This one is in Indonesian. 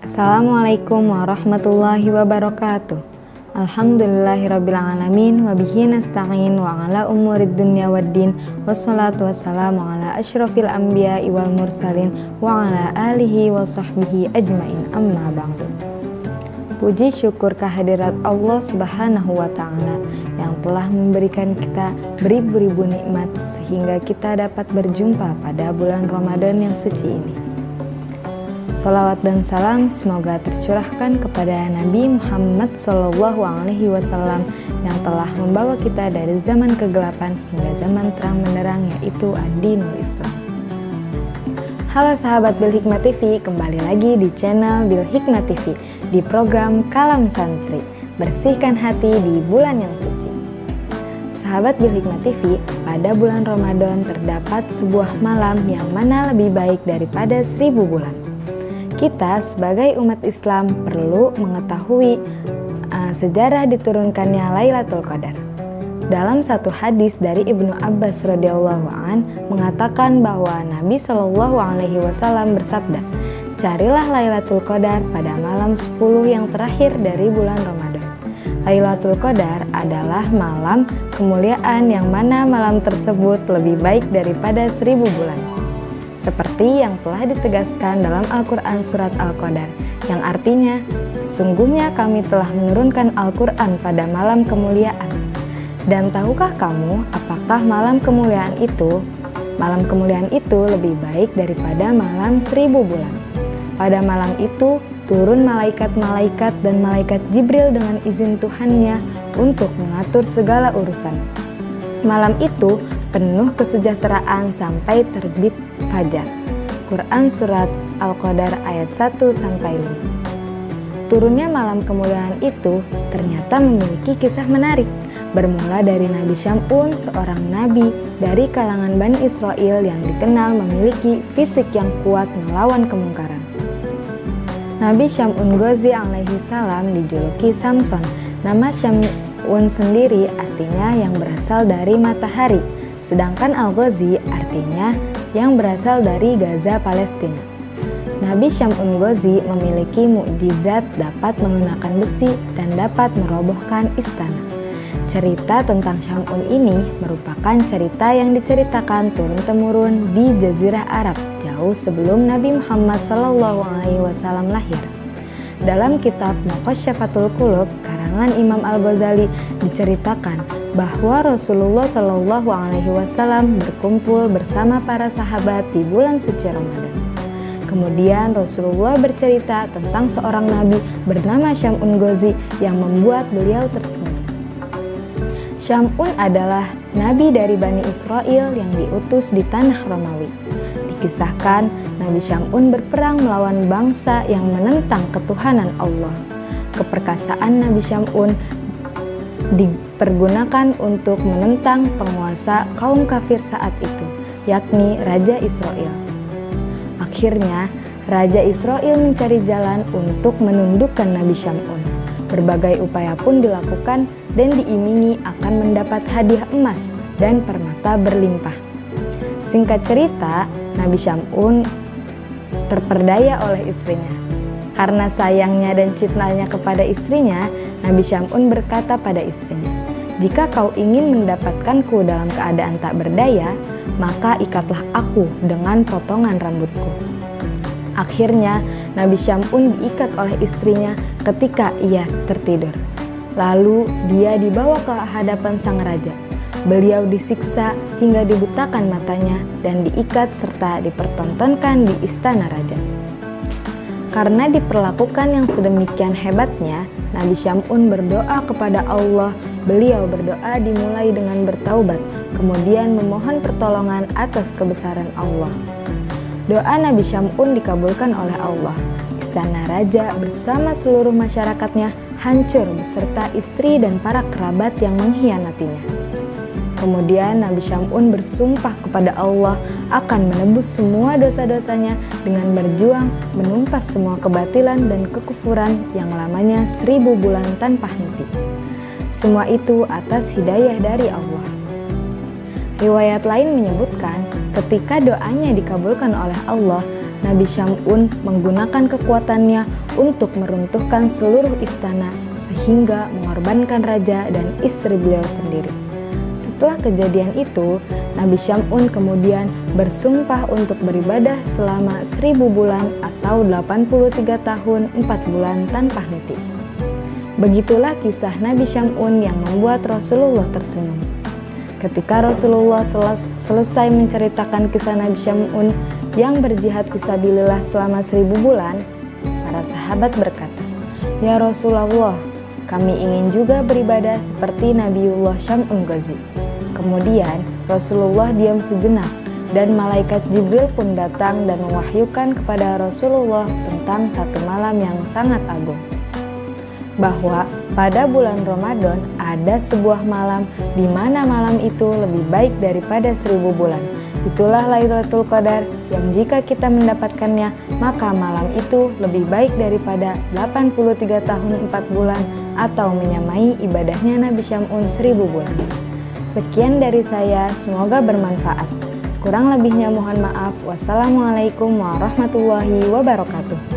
Assalamualaikum warahmatullahi wabarakatuh. Alhamdulillahirrabbilalamin. Wabihi nasta'in wa ala umurid dunya waddin. Wassalatu wassalamu ala ashrafil anbiya'i wal mursalin wa ala alihi wa sahbihi ajmain, amma ba'du. Puji syukur kehadirat Allah subhanahu wa ta'ala yang telah memberikan kita beribu-ribu nikmat sehingga kita dapat berjumpa pada bulan Ramadan yang suci ini. Salawat dan salam semoga tercurahkan kepada Nabi Muhammad SAW yang telah membawa kita dari zaman kegelapan hingga zaman terang benderang, yaitu ad-dinul Islam. Halo sahabat Bil Hikmah TV, kembali lagi di channel Bil Hikmah TV di program Kalam Santri, bersihkan hati di bulan yang suci. Sahabat Bil Hikmah TV, pada bulan Ramadan terdapat sebuah malam yang mana lebih baik daripada 1000 bulan. Kita sebagai umat Islam perlu mengetahui sejarah diturunkannya Lailatul Qadar. Dalam satu hadis dari Ibnu Abbas radhiyallahu an mengatakan bahwa Nabi SAW bersabda, "Carilah Lailatul Qadar pada malam 10 yang terakhir dari bulan Ramadan." Lailatul Qadar adalah malam kemuliaan yang mana malam tersebut lebih baik daripada 1000 bulan. Seperti yang telah ditegaskan dalam Al-Quran surat Al-Qadar, yang artinya, sesungguhnya kami telah menurunkan Al-Quran pada malam kemuliaan. Dan tahukah kamu apakah malam kemuliaan itu? Malam kemuliaan itu lebih baik daripada malam 1000 bulan. Pada malam itu, turun malaikat-malaikat dan malaikat Jibril dengan izin Tuhannya untuk mengatur segala urusan. Malam itu penuh kesejahteraan sampai terbit fajar. Quran surat Al-Qadar ayat 1-5. Turunnya malam kemuliaan itu ternyata memiliki kisah menarik. Bermula dari Nabi Syam'un, seorang nabi dari kalangan Bani Israel yang dikenal memiliki fisik yang kuat melawan kemungkaran. Nabi Syam'un Ghazi alaihi salam dijuluki Samson. Nama Syam'un sendiri artinya yang berasal dari matahari, sedangkan Al-Ghazi artinya yang berasal dari Gaza, Palestina. Nabi Syam'un Ghazi memiliki mukjizat dapat menggunakan besi dan dapat merobohkan istana. Cerita tentang Syam'un ini merupakan cerita yang diceritakan turun-temurun di Jazirah Arab jauh sebelum Nabi Muhammad SAW lahir. Dalam kitab Muqasyyafatul Qulub karangan Imam Al-Ghazali diceritakan bahwa Rasulullah SAW berkumpul bersama para sahabat di bulan suci Ramadan. Kemudian Rasulullah bercerita tentang seorang nabi bernama Syam'un Ghazi yang membuat beliau tersenyum. Syam'un adalah nabi dari Bani Israel yang diutus di tanah Romawi. Dikisahkan Nabi Syam'un berperang melawan bangsa yang menentang ketuhanan Allah. Keperkasaan Nabi Syam'un dipergunakan untuk menentang penguasa kaum kafir saat itu, yakni Raja Israel. Akhirnya, Raja Israel mencari jalan untuk menundukkan Nabi Syam'un. Berbagai upaya pun dilakukan dan diimingi akan mendapat hadiah emas dan permata berlimpah. Singkat cerita, Nabi Syam'un terperdaya oleh istrinya. Karena sayangnya dan cintanya kepada istrinya, Nabi Syam'un berkata pada istrinya, "Jika kau ingin mendapatkanku dalam keadaan tak berdaya, maka ikatlah aku dengan potongan rambutku." Akhirnya, Nabi Syam'un diikat oleh istrinya ketika ia tertidur. Lalu dia dibawa ke hadapan sang raja. Beliau disiksa hingga dibutakan matanya dan diikat serta dipertontonkan di istana raja. Karena diperlakukan yang sedemikian hebatnya, Nabi Syam'un berdoa kepada Allah. Beliau berdoa dimulai dengan bertaubat, kemudian memohon pertolongan atas kebesaran Allah. Doa Nabi Syam'un dikabulkan oleh Allah. Istana raja bersama seluruh masyarakatnya hancur beserta istri dan para kerabat yang mengkhianatinya. Kemudian Nabi Syam'un bersumpah kepada Allah akan menebus semua dosa-dosanya dengan berjuang menumpas semua kebatilan dan kekufuran yang lamanya 1000 bulan tanpa henti. Semua itu atas hidayah dari Allah. Riwayat lain menyebutkan ketika doanya dikabulkan oleh Allah, Nabi Syam'un menggunakan kekuatannya untuk meruntuhkan seluruh istana sehingga mengorbankan raja dan istri beliau sendiri. Setelah kejadian itu, Nabi Syam'un kemudian bersumpah untuk beribadah selama 1000 bulan atau 83 tahun 4 bulan tanpa henti. Begitulah kisah Nabi Syam'un yang membuat Rasulullah tersenyum. Ketika Rasulullah selesai menceritakan kisah Nabi Syam'un yang berjihad fisabilillah selama 1000 bulan, para sahabat berkata, "Ya Rasulullah, kami ingin juga beribadah seperti Nabiullah Syam'un Ghazi." Kemudian Rasulullah diam sejenak dan malaikat Jibril pun datang dan mewahyukan kepada Rasulullah tentang satu malam yang sangat agung, bahwa pada bulan Ramadan ada sebuah malam di mana malam itu lebih baik daripada 1000 bulan. Itulah Lailatul Qadar yang jika kita mendapatkannya, maka malam itu lebih baik daripada 83 tahun 4 bulan atau menyamai ibadahnya Nabi Syam'un 1000 bulan. Sekian dari saya, semoga bermanfaat. Kurang lebihnya mohon maaf. Wassalamualaikum warahmatullahi wabarakatuh.